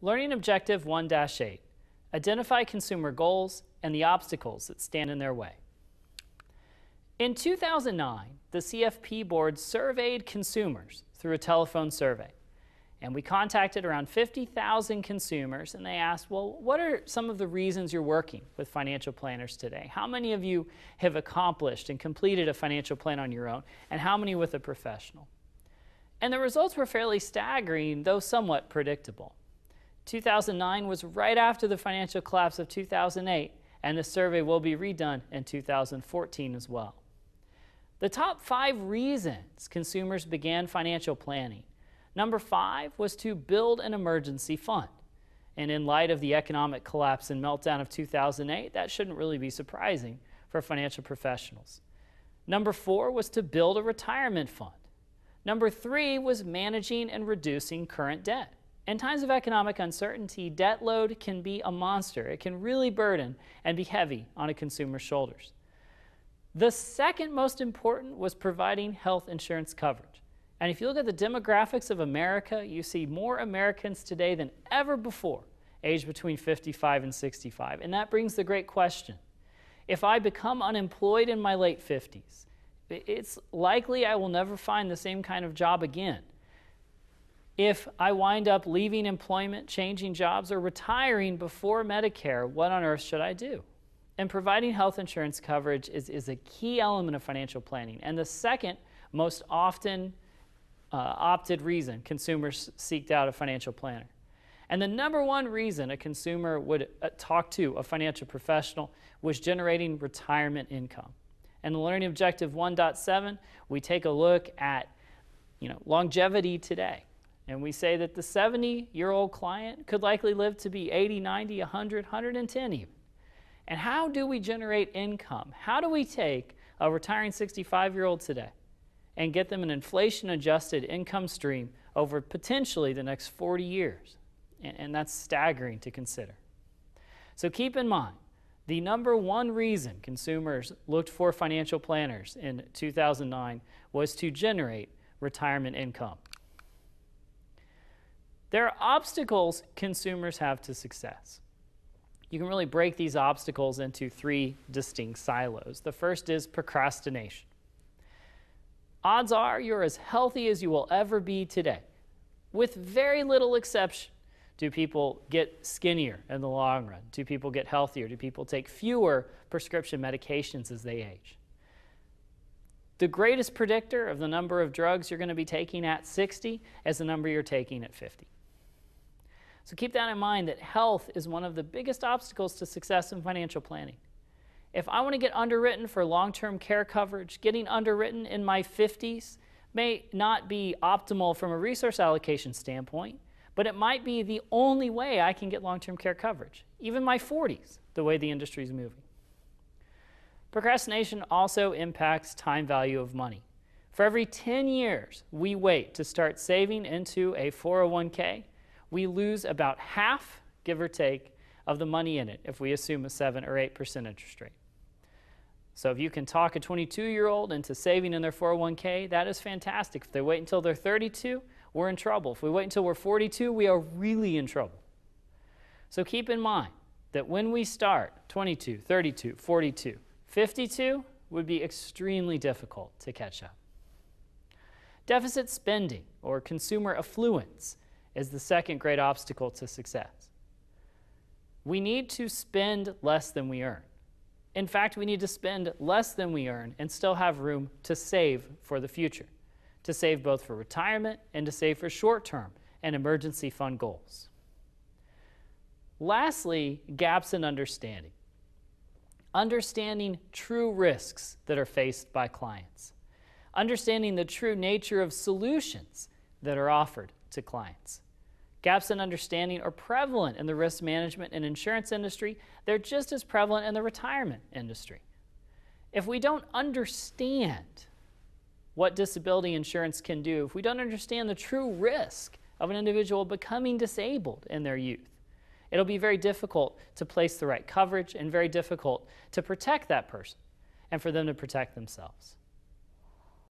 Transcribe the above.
Learning Objective 1-8. Identify consumer goals and the obstacles that stand in their way. In 2009, the CFP board surveyed consumers through a telephone survey. And we contacted around 50,000 consumers and they asked, well, what are some of the reasons you're working with financial planners today? How many of you have accomplished and completed a financial plan on your own? And how many with a professional? And the results were fairly staggering, though somewhat predictable. 2009 was right after the financial collapse of 2008, and the survey will be redone in 2014 as well. The top 5 reasons consumers began financial planning. Number 5 was to build an emergency fund. And in light of the economic collapse and meltdown of 2008, that shouldn't really be surprising for financial professionals. Number 4 was to build a retirement fund. Number 3 was managing and reducing current debt. In times of economic uncertainty, debt load can be a monster. It can really burden and be heavy on a consumer's shoulders. The second most important was providing health insurance coverage. And if you look at the demographics of America, you see more Americans today than ever before, aged between 55 and 65. And that brings the great question. If I become unemployed in my late 50s, it's likely I will never find the same kind of job again. If I wind up leaving employment, changing jobs, or retiring before Medicare, what on earth should I do? And providing health insurance coverage is a key element of financial planning. And the second most often opted reason consumers seeked out a financial planner. And the number 1 reason a consumer would talk to a financial professional was generating retirement income. And the Learning Objective 1.7, we take a look at longevity today. And we say that the 70-year-old client could likely live to be 80, 90, 100, 110 even. And how do we generate income? How do we take a retiring 65-year-old today and get them an inflation-adjusted income stream over potentially the next 40 years? And that's staggering to consider. So keep in mind, the number 1 reason consumers looked for financial planners in 2009 was to generate retirement income. There are obstacles consumers have to success. You can really break these obstacles into 3 distinct silos. The first is procrastination. Odds are you're as healthy as you will ever be today. With very little exception, do people get skinnier in the long run? Do people get healthier? Do people take fewer prescription medications as they age? The greatest predictor of the number of drugs you're going to be taking at 60 is the number you're taking at 50. So keep that in mind, that health is one of the biggest obstacles to success in financial planning. If I want to get underwritten for long-term care coverage, getting underwritten in my 50s may not be optimal from a resource allocation standpoint, but it might be the only way I can get long-term care coverage, even my 40s, the way the industry is moving. Procrastination also impacts time value of money. For every 10 years we wait to start saving into a 401k, we lose about half, give or take, of the money in it if we assume a 7 or 8% interest rate. So if you can talk a 22-year-old into saving in their 401k, that is fantastic. If they wait until they're 32, we're in trouble. If we wait until we're 42, we are really in trouble. So keep in mind that when we start 22, 32, 42, 52 would be extremely difficult to catch up. Deficit spending, or consumer affluence, is the second great obstacle to success. We need to spend less than we earn. In fact, we need to spend less than we earn and still have room to save for the future, to save both for retirement and to save for short-term and emergency fund goals. Lastly, gaps in understanding. Understanding true risks that are faced by clients. Understanding the true nature of solutions that are offered to clients. Gaps in understanding are prevalent in the risk management and insurance industry. They're just as prevalent in the retirement industry. If we don't understand what disability insurance can do, if we don't understand the true risk of an individual becoming disabled in their youth, it'll be very difficult to place the right coverage and very difficult to protect that person and for them to protect themselves.